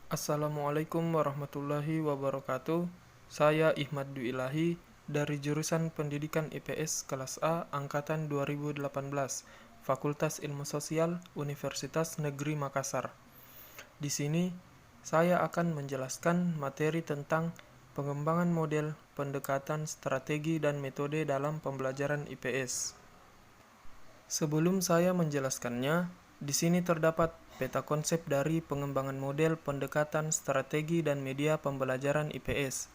Assalamualaikum warahmatullahi wabarakatuh. Saya Ihmad Duilahi dari jurusan Pendidikan IPS kelas A angkatan 2018, Fakultas Ilmu Sosial, Universitas Negeri Makassar. Di sini saya akan menjelaskan materi tentang pengembangan model, pendekatan, strategi, dan metode dalam pembelajaran IPS. Sebelum saya menjelaskannya, di sini terdapat peta konsep dari pengembangan model, pendekatan, strategi, dan media pembelajaran IPS.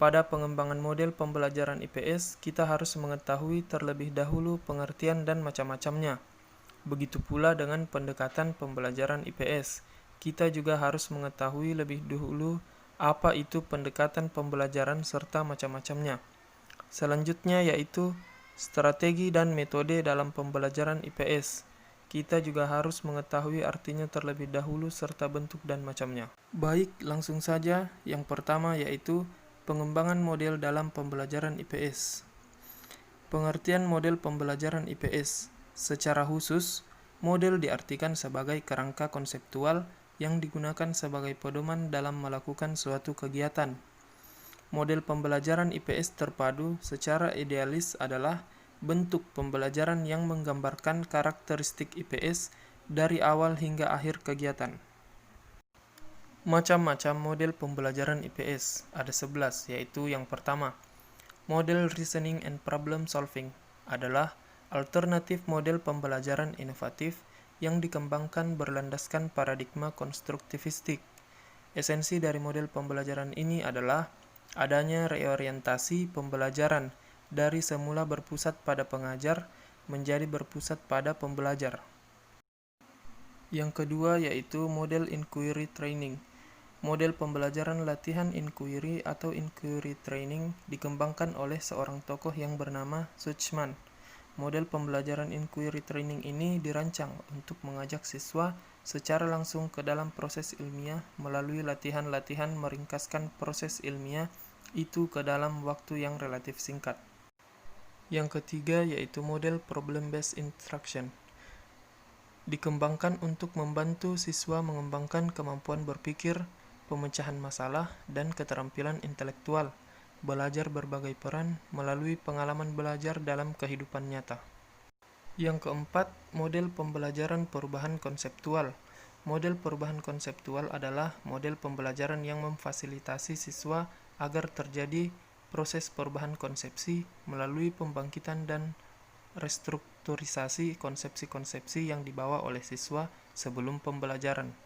Pada pengembangan model pembelajaran IPS, kita harus mengetahui terlebih dahulu pengertian dan macam-macamnya. Begitu pula dengan pendekatan pembelajaran IPS. Kita juga harus mengetahui lebih dahulu apa itu pendekatan pembelajaran serta macam-macamnya. Selanjutnya yaitu strategi dan metode dalam pembelajaran IPS. Kita juga harus mengetahui artinya terlebih dahulu serta bentuk dan macamnya. Baik, langsung saja. Yang pertama yaitu pengembangan model dalam pembelajaran IPS. Pengertian model pembelajaran IPS. Secara khusus, model diartikan sebagai kerangka konseptual yang digunakan sebagai pedoman dalam melakukan suatu kegiatan. Model pembelajaran IPS terpadu secara idealis adalah bentuk pembelajaran yang menggambarkan karakteristik IPS dari awal hingga akhir kegiatan. Macam-macam model pembelajaran IPS ada 11, yaitu yang pertama, model reasoning and problem solving adalah alternatif model pembelajaran inovatif yang dikembangkan berlandaskan paradigma konstruktivistik. Esensi dari model pembelajaran ini adalah adanya reorientasi pembelajaran dari semula berpusat pada pengajar menjadi berpusat pada pembelajar. Yang kedua yaitu model inquiry training. Model pembelajaran latihan inquiry atau inquiry training dikembangkan oleh seorang tokoh yang bernama Suchman. Model pembelajaran inquiry training ini dirancang untuk mengajak siswa secara langsung ke dalam proses ilmiah melalui latihan-latihan meringkaskan proses ilmiah itu ke dalam waktu yang relatif singkat. Yang ketiga yaitu model problem-based instruction. Dikembangkan untuk membantu siswa mengembangkan kemampuan berpikir, pemecahan masalah, dan keterampilan intelektual, belajar berbagai peran melalui pengalaman belajar dalam kehidupan nyata. Yang keempat, model pembelajaran perubahan konseptual. Model perubahan konseptual adalah model pembelajaran yang memfasilitasi siswa agar terjadi proses perubahan konsepsi melalui pembangkitan dan restrukturisasi konsepsi-konsepsi yang dibawa oleh siswa sebelum pembelajaran.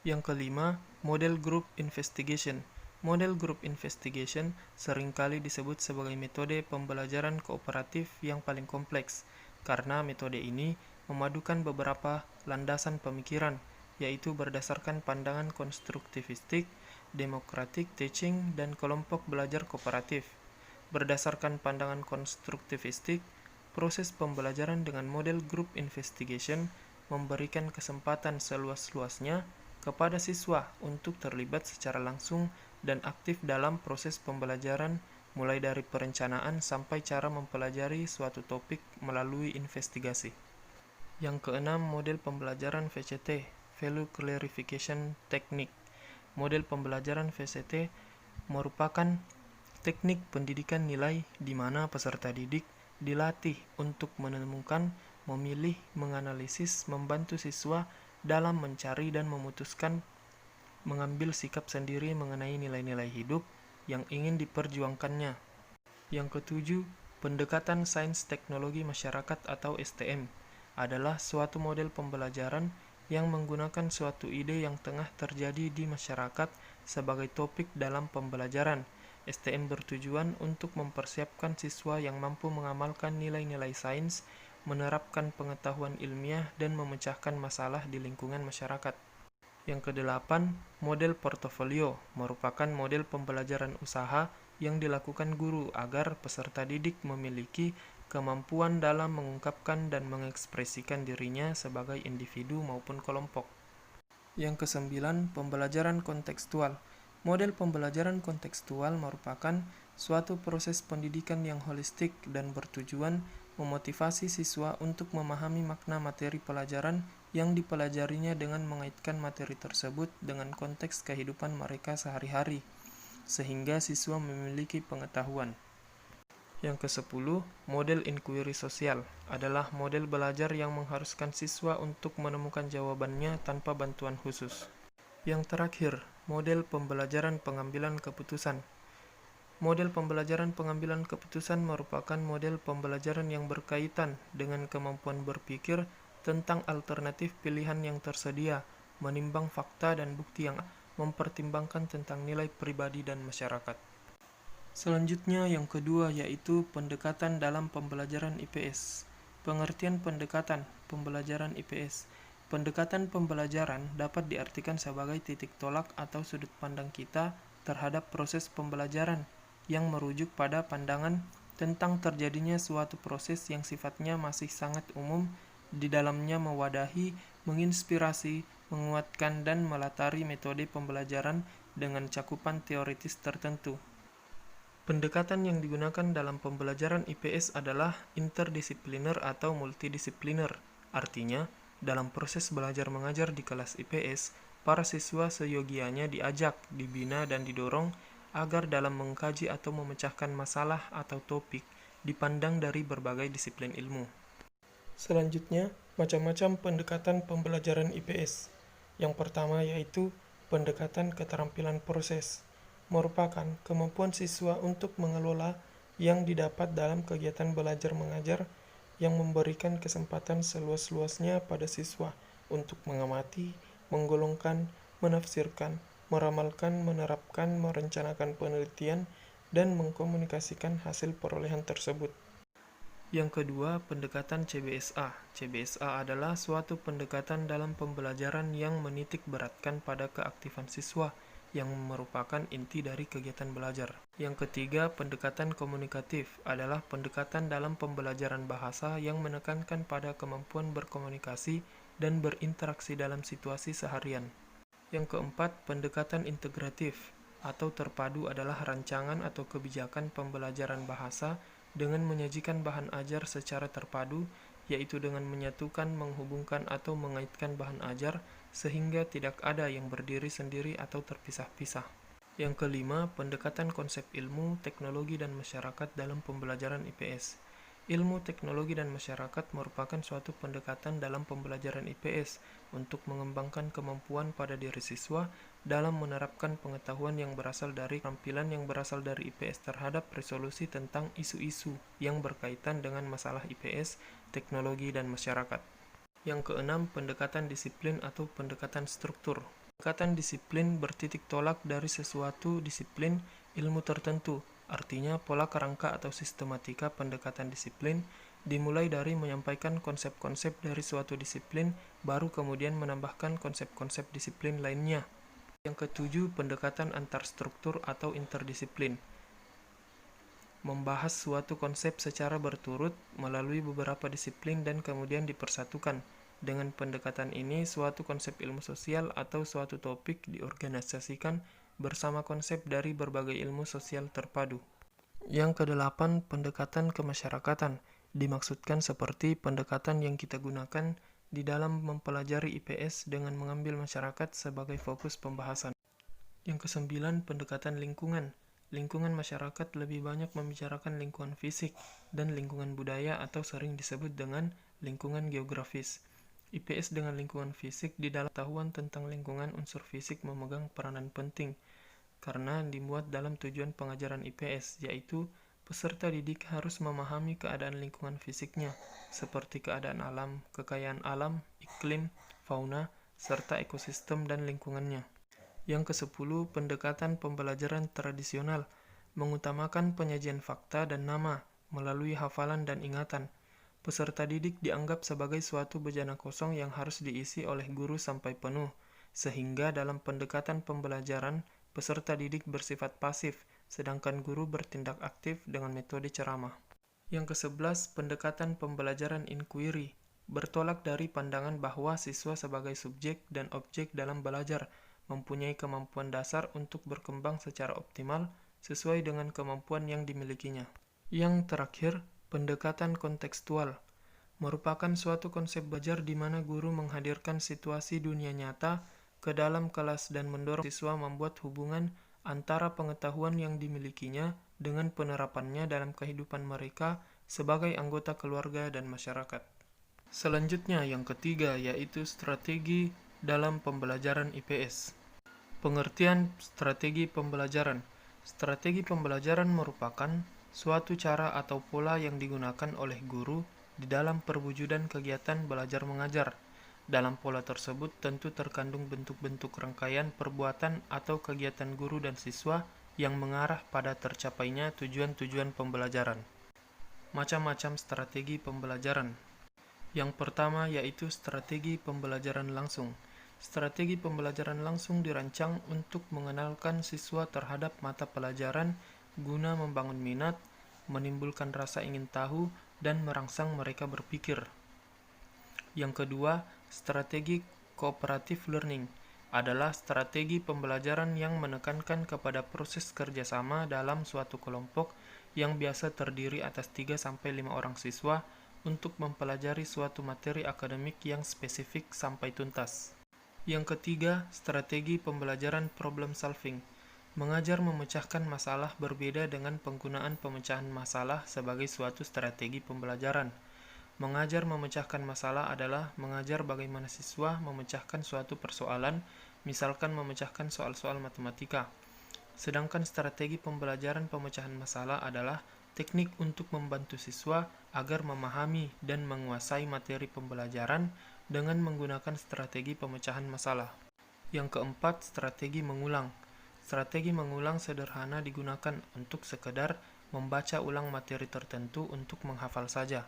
Yang kelima, model group investigation. Model group investigation seringkali disebut sebagai metode pembelajaran kooperatif yang paling kompleks, karena metode ini memadukan beberapa landasan pemikiran, yaitu berdasarkan pandangan konstruktivistik, democratic teaching, dan kelompok belajar kooperatif. Berdasarkan pandangan konstruktivistik, proses pembelajaran dengan model group investigation memberikan kesempatan seluas-luasnya kepada siswa untuk terlibat secara langsung dan aktif dalam proses pembelajaran, mulai dari perencanaan sampai cara mempelajari suatu topik melalui investigasi. Yang keenam, model pembelajaran VCT, Value Clarification Technique. Model pembelajaran VCT merupakan teknik pendidikan nilai di mana peserta didik dilatih untuk menemukan, memilih, menganalisis, membantu siswa dalam mencari dan memutuskan mengambil sikap sendiri mengenai nilai-nilai hidup yang ingin diperjuangkannya. Yang ketujuh, pendekatan sains teknologi masyarakat atau STM adalah suatu model pembelajaran yang menggunakan suatu ide yang tengah terjadi di masyarakat sebagai topik dalam pembelajaran. STM bertujuan untuk mempersiapkan siswa yang mampu mengamalkan nilai-nilai sains, menerapkan pengetahuan ilmiah, dan memecahkan masalah di lingkungan masyarakat. Yang kedelapan, model portofolio merupakan model pembelajaran usaha yang dilakukan guru agar peserta didik memiliki kemampuan dalam mengungkapkan dan mengekspresikan dirinya sebagai individu maupun kelompok. Yang kesembilan, pembelajaran kontekstual. Model pembelajaran kontekstual merupakan suatu proses pendidikan yang holistik dan bertujuan memotivasi siswa untuk memahami makna materi pelajaran yang dipelajarinya dengan mengaitkan materi tersebut dengan konteks kehidupan mereka sehari-hari, sehingga siswa memiliki pengetahuan. Yang ke-10, model inquiry sosial adalah model belajar yang mengharuskan siswa untuk menemukan jawabannya tanpa bantuan khusus. Yang terakhir, model pembelajaran pengambilan keputusan. Model pembelajaran pengambilan keputusan merupakan model pembelajaran yang berkaitan dengan kemampuan berpikir tentang alternatif pilihan yang tersedia, menimbang fakta dan bukti yang mempertimbangkan tentang nilai pribadi dan masyarakat. Selanjutnya yang kedua yaitu pendekatan dalam pembelajaran IPS. Pengertian pendekatan pembelajaran IPS. Pendekatan pembelajaran dapat diartikan sebagai titik tolak atau sudut pandang kita terhadap proses pembelajaran yang merujuk pada pandangan tentang terjadinya suatu proses yang sifatnya masih sangat umum, di dalamnya mewadahi, menginspirasi, menguatkan dan melatari metode pembelajaran dengan cakupan teoritis tertentu. Pendekatan yang digunakan dalam pembelajaran IPS adalah interdisipliner atau multidisipliner. Artinya, dalam proses belajar mengajar di kelas IPS, para siswa seyogianya diajak, dibina, dan didorong agar dalam mengkaji atau memecahkan masalah atau topik dipandang dari berbagai disiplin ilmu. Selanjutnya, macam-macam pendekatan pembelajaran IPS. Yang pertama yaitu pendekatan keterampilan proses, merupakan kemampuan siswa untuk mengelola yang didapat dalam kegiatan belajar mengajar yang memberikan kesempatan seluas-luasnya pada siswa untuk mengamati, menggolongkan, menafsirkan, meramalkan, menerapkan, merencanakan penelitian, dan mengkomunikasikan hasil perolehan tersebut. Yang kedua, pendekatan CBSA. CBSA adalah suatu pendekatan dalam pembelajaran yang menitik beratkan pada keaktifan siswa, yang merupakan inti dari kegiatan belajar. Yang ketiga, pendekatan komunikatif adalah pendekatan dalam pembelajaran bahasa yang menekankan pada kemampuan berkomunikasi dan berinteraksi dalam situasi seharian. Yang keempat, pendekatan integratif atau terpadu adalah rancangan atau kebijakan pembelajaran bahasa dengan menyajikan bahan ajar secara terpadu, yaitu dengan menyatukan, menghubungkan, atau mengaitkan bahan ajar sehingga tidak ada yang berdiri sendiri atau terpisah-pisah. Yang kelima, pendekatan konsep ilmu, teknologi, dan masyarakat dalam pembelajaran IPS. Ilmu, teknologi, dan masyarakat merupakan suatu pendekatan dalam pembelajaran IPS untuk mengembangkan kemampuan pada diri siswa dalam menerapkan pengetahuan yang berasal dari keterampilan yang berasal dari IPS terhadap resolusi tentang isu-isu yang berkaitan dengan masalah IPS, teknologi, dan masyarakat. Yang keenam, pendekatan disiplin atau pendekatan struktur. Pendekatan disiplin bertitik tolak dari sesuatu disiplin ilmu tertentu. Artinya, pola kerangka atau sistematika pendekatan disiplin dimulai dari menyampaikan konsep-konsep dari suatu disiplin, baru kemudian menambahkan konsep-konsep disiplin lainnya. Yang ketujuh, pendekatan antarstruktur atau interdisiplin. Membahas suatu konsep secara berturut melalui beberapa disiplin dan kemudian dipersatukan. Dengan pendekatan ini, suatu konsep ilmu sosial atau suatu topik diorganisasikan bersama konsep dari berbagai ilmu sosial terpadu. Yang kedelapan, pendekatan kemasyarakatan. Dimaksudkan seperti pendekatan yang kita gunakan di dalam mempelajari IPS dengan mengambil masyarakat sebagai fokus pembahasan. Yang kesembilan, pendekatan lingkungan. Lingkungan masyarakat lebih banyak membicarakan lingkungan fisik dan lingkungan budaya atau sering disebut dengan lingkungan geografis. IPS dengan lingkungan fisik di dalam pengetahuan tentang lingkungan unsur fisik memegang peranan penting karena dimuat dalam tujuan pengajaran IPS, yaitu peserta didik harus memahami keadaan lingkungan fisiknya, seperti keadaan alam, kekayaan alam, iklim, fauna, serta ekosistem dan lingkungannya. Yang ke-10, pendekatan pembelajaran tradisional, mengutamakan penyajian fakta dan nama melalui hafalan dan ingatan. Peserta didik dianggap sebagai suatu bejana kosong yang harus diisi oleh guru sampai penuh, sehingga dalam pendekatan pembelajaran, peserta didik bersifat pasif, sedangkan guru bertindak aktif dengan metode ceramah. Yang ke-11, pendekatan pembelajaran inquiry, bertolak dari pandangan bahwa siswa sebagai subjek dan objek dalam belajar, mempunyai kemampuan dasar untuk berkembang secara optimal sesuai dengan kemampuan yang dimilikinya. Yang terakhir, pendekatan kontekstual, merupakan suatu konsep belajar di mana guru menghadirkan situasi dunia nyata ke dalam kelas dan mendorong siswa membuat hubungan antara pengetahuan yang dimilikinya dengan penerapannya dalam kehidupan mereka sebagai anggota keluarga dan masyarakat. Selanjutnya, yang ketiga yaitu strategi dalam pembelajaran IPS. Pengertian strategi pembelajaran. Strategi pembelajaran merupakan suatu cara atau pola yang digunakan oleh guru di dalam perwujudan kegiatan belajar mengajar. Dalam pola tersebut tentu terkandung bentuk-bentuk rangkaian perbuatan atau kegiatan guru dan siswa yang mengarah pada tercapainya tujuan-tujuan pembelajaran. Macam-macam strategi pembelajaran. Yang pertama yaitu strategi pembelajaran langsung. Strategi pembelajaran langsung dirancang untuk mengenalkan siswa terhadap mata pelajaran guna membangun minat, menimbulkan rasa ingin tahu, dan merangsang mereka berpikir. Yang kedua, strategi cooperative learning adalah strategi pembelajaran yang menekankan kepada proses kerjasama dalam suatu kelompok yang biasa terdiri atas 3-5 orang siswa untuk mempelajari suatu materi akademik yang spesifik sampai tuntas. Yang ketiga, strategi pembelajaran problem solving. Mengajar memecahkan masalah berbeda dengan penggunaan pemecahan masalah sebagai suatu strategi pembelajaran. Mengajar memecahkan masalah adalah mengajar bagaimana siswa memecahkan suatu persoalan, misalkan memecahkan soal-soal matematika. Sedangkan strategi pembelajaran pemecahan masalah adalah teknik untuk membantu siswa agar memahami dan menguasai materi pembelajaran dengan menggunakan strategi pemecahan masalah. Yang keempat, strategi mengulang. Strategi mengulang sederhana digunakan untuk sekedar membaca ulang materi tertentu untuk menghafal saja.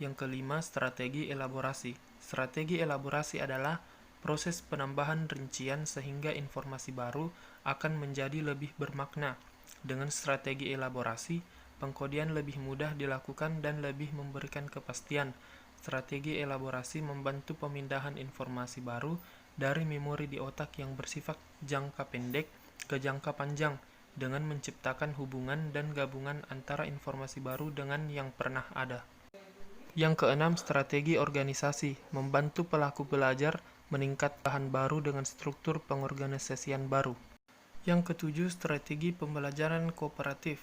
Yang kelima, strategi elaborasi. Strategi elaborasi adalah proses penambahan rincian sehingga informasi baru akan menjadi lebih bermakna. Dengan strategi elaborasi, pengkodian lebih mudah dilakukan dan lebih memberikan kepastian. Strategi elaborasi membantu pemindahan informasi baru dari memori di otak yang bersifat jangka pendek ke jangka panjang dengan menciptakan hubungan dan gabungan antara informasi baru dengan yang pernah ada. Yang keenam, strategi organisasi, membantu pelaku belajar meningkat bahan baru dengan struktur pengorganisasian baru. Yang ketujuh, strategi pembelajaran kooperatif.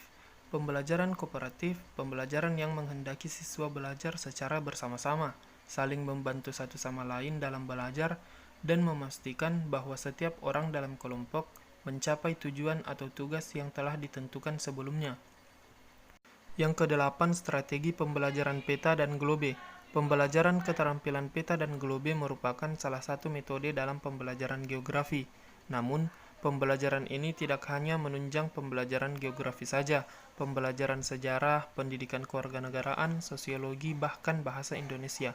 Pembelajaran kooperatif, pembelajaran yang menghendaki siswa belajar secara bersama-sama, saling membantu satu sama lain dalam belajar, dan memastikan bahwa setiap orang dalam kelompok mencapai tujuan atau tugas yang telah ditentukan sebelumnya. Yang kedelapan, strategi pembelajaran peta dan globe. Pembelajaran keterampilan peta dan globe merupakan salah satu metode dalam pembelajaran geografi. Namun, pembelajaran ini tidak hanya menunjang pembelajaran geografi saja, pembelajaran sejarah, pendidikan kewarganegaraan, sosiologi, bahkan bahasa Indonesia.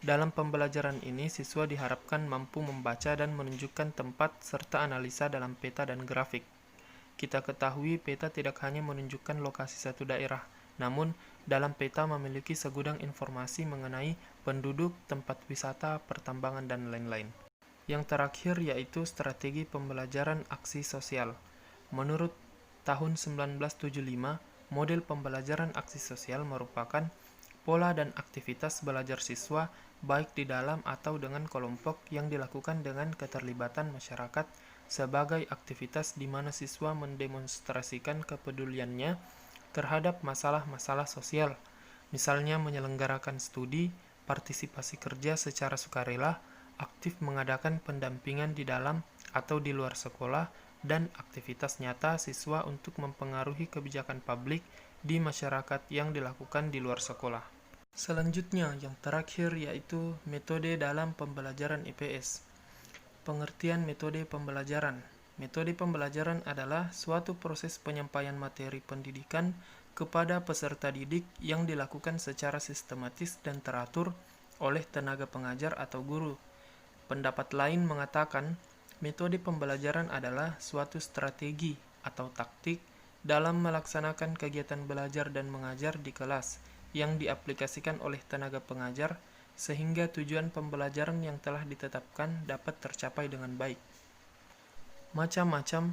Dalam pembelajaran ini, siswa diharapkan mampu membaca dan menunjukkan tempat serta analisa dalam peta dan grafik. Kita ketahui peta tidak hanya menunjukkan lokasi satu daerah, namun dalam peta memiliki segudang informasi mengenai penduduk, tempat wisata, pertambangan, dan lain-lain. Yang terakhir yaitu strategi pembelajaran aksi sosial. Menurut tahun 1975, model pembelajaran aksi sosial merupakan pola dan aktivitas belajar siswa baik di dalam atau dengan kelompok yang dilakukan dengan keterlibatan masyarakat sebagai aktivitas di mana siswa mendemonstrasikan kepeduliannya terhadap masalah-masalah sosial, misalnya menyelenggarakan studi, partisipasi kerja secara sukarela, aktif mengadakan pendampingan di dalam atau di luar sekolah, dan aktivitas nyata siswa untuk mempengaruhi kebijakan publik di masyarakat yang dilakukan di luar sekolah. Selanjutnya, yang terakhir yaitu metode dalam pembelajaran IPS. Pengertian metode pembelajaran. Metode pembelajaran adalah suatu proses penyampaian materi pendidikan kepada peserta didik yang dilakukan secara sistematis dan teratur oleh tenaga pengajar atau guru. Pendapat lain mengatakan, metode pembelajaran adalah suatu strategi atau taktik dalam melaksanakan kegiatan belajar dan mengajar di kelas yang diaplikasikan oleh tenaga pengajar sehingga tujuan pembelajaran yang telah ditetapkan dapat tercapai dengan baik. Macam-macam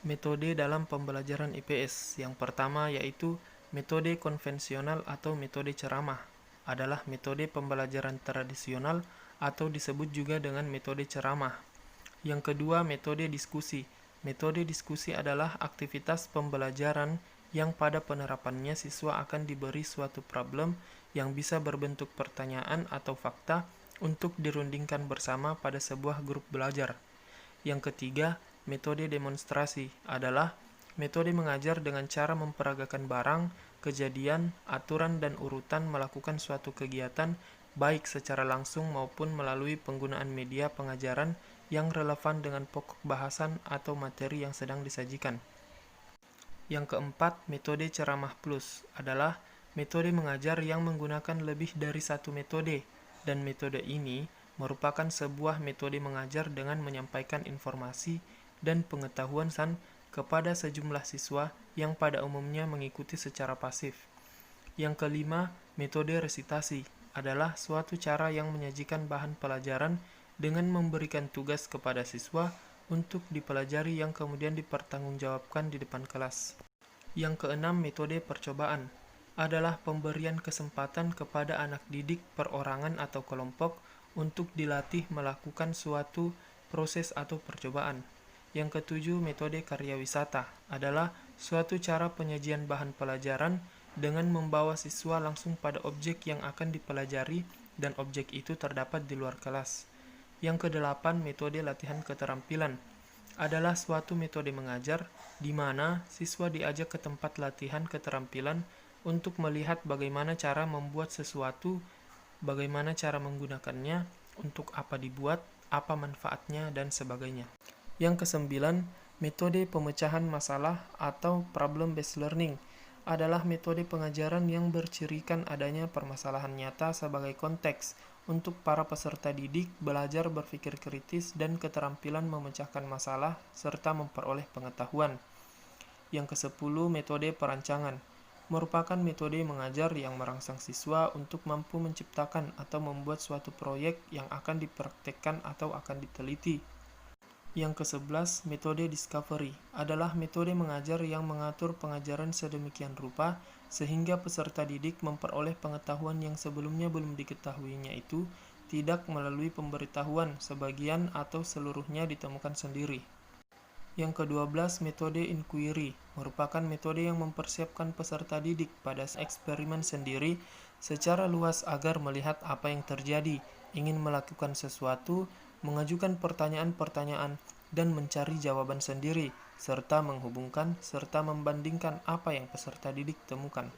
metode dalam pembelajaran IPS. Yang pertama yaitu metode konvensional atau metode ceramah. adalah metode pembelajaran tradisional atau disebut juga dengan metode ceramah. Yang kedua, metode diskusi. Metode diskusi adalah aktivitas pembelajaran yang pada penerapannya siswa akan diberi suatu problem yang bisa berbentuk pertanyaan atau fakta untuk dirundingkan bersama pada sebuah grup belajar. Yang ketiga, metode demonstrasi adalah metode mengajar dengan cara memperagakan barang, kejadian, aturan, dan urutan melakukan suatu kegiatan baik secara langsung maupun melalui penggunaan media pengajaran yang relevan dengan pokok bahasan atau materi yang sedang disajikan. Yang keempat, metode ceramah plus adalah metode mengajar yang menggunakan lebih dari satu metode, dan metode ini merupakan sebuah metode mengajar dengan menyampaikan informasi dan pengetahuan kepada sejumlah siswa yang pada umumnya mengikuti secara pasif. Yang kelima, metode resitasi adalah suatu cara yang menyajikan bahan pelajaran dengan memberikan tugas kepada siswa untuk dipelajari yang kemudian dipertanggungjawabkan di depan kelas. Yang keenam, metode percobaan adalah pemberian kesempatan kepada anak didik perorangan atau kelompok untuk dilatih melakukan suatu proses atau percobaan. Yang ketujuh, metode karya wisata adalah suatu cara penyajian bahan pelajaran dengan membawa siswa langsung pada objek yang akan dipelajari dan objek itu terdapat di luar kelas. Yang kedelapan, metode latihan keterampilan adalah suatu metode mengajar di mana siswa diajak ke tempat latihan keterampilan untuk melihat bagaimana cara membuat sesuatu, bagaimana cara menggunakannya, untuk apa dibuat, apa manfaatnya, dan sebagainya. Yang kesembilan, metode pemecahan masalah atau problem-based learning adalah metode pengajaran yang bercirikan adanya permasalahan nyata sebagai konteks untuk para peserta didik belajar berpikir kritis dan keterampilan memecahkan masalah serta memperoleh pengetahuan. Yang kesepuluh, metode perancangan merupakan metode mengajar yang merangsang siswa untuk mampu menciptakan atau membuat suatu proyek yang akan dipraktekkan atau akan diteliti. Yang ke-11, metode discovery adalah metode mengajar yang mengatur pengajaran sedemikian rupa sehingga peserta didik memperoleh pengetahuan yang sebelumnya belum diketahuinya itu tidak melalui pemberitahuan, sebagian atau seluruhnya ditemukan sendiri. Yang ke-12, metode inquiry merupakan metode yang mempersiapkan peserta didik pada eksperimen sendiri secara luas agar melihat apa yang terjadi, ingin melakukan sesuatu, mengajukan pertanyaan-pertanyaan, dan mencari jawaban sendiri, serta menghubungkan serta membandingkan apa yang peserta didik temukan.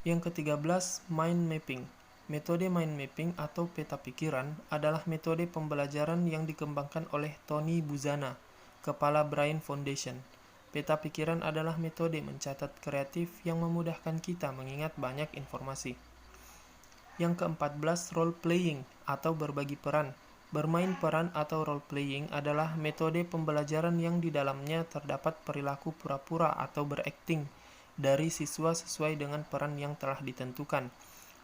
Yang ke-13, mind mapping. Metode mind mapping atau peta pikiran adalah metode pembelajaran yang dikembangkan oleh Tony Buzana, Kepala Brain Foundation. Peta pikiran adalah metode mencatat kreatif yang memudahkan kita mengingat banyak informasi. Yang ke-14, role playing atau berbagi peran. Bermain peran atau role playing adalah metode pembelajaran yang di dalamnya terdapat perilaku pura-pura atau berakting dari siswa sesuai dengan peran yang telah ditentukan,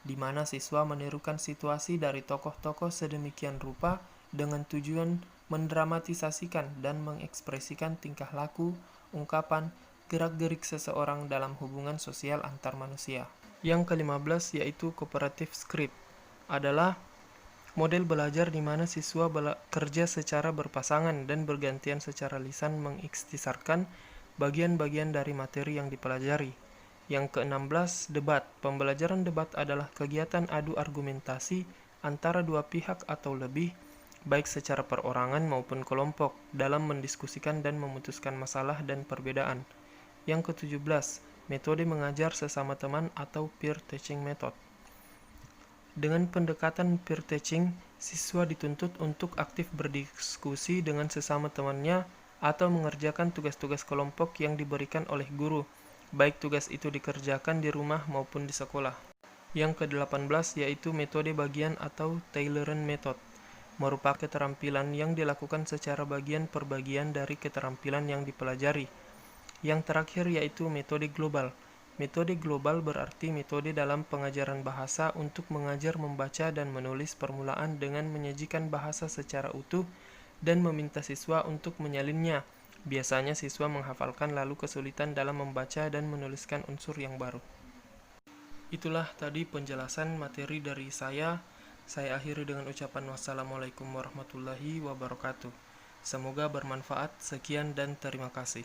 di mana siswa menirukan situasi dari tokoh-tokoh sedemikian rupa dengan tujuan mendramatisasikan dan mengekspresikan tingkah laku, ungkapan, gerak-gerik seseorang dalam hubungan sosial antar manusia. Yang ke-15 yaitu cooperative script adalah model belajar di mana siswa bekerja secara berpasangan dan bergantian secara lisan mengikhtisarkan bagian-bagian dari materi yang dipelajari. Yang ke-16, debat. Pembelajaran debat adalah kegiatan adu argumentasi antara dua pihak atau lebih, baik secara perorangan maupun kelompok, dalam mendiskusikan dan memutuskan masalah dan perbedaan. Yang ke-17, metode mengajar sesama teman atau peer teaching method. Dengan pendekatan peer teaching, siswa dituntut untuk aktif berdiskusi dengan sesama temannya atau mengerjakan tugas-tugas kelompok yang diberikan oleh guru, baik tugas itu dikerjakan di rumah maupun di sekolah. Yang ke-18 yaitu metode bagian atau tailoring method, merupakan keterampilan yang dilakukan secara bagian per bagian dari keterampilan yang dipelajari. Yang terakhir yaitu metode global. Metode global berarti metode dalam pengajaran bahasa untuk mengajar membaca dan menulis permulaan dengan menyajikan bahasa secara utuh dan meminta siswa untuk menyalinnya. Biasanya siswa menghafalkan lalu kesulitan dalam membaca dan menuliskan unsur yang baru. Itulah tadi penjelasan materi dari saya. Saya akhiri dengan ucapan wassalamualaikum warahmatullahi wabarakatuh. Semoga bermanfaat. Sekian dan terima kasih.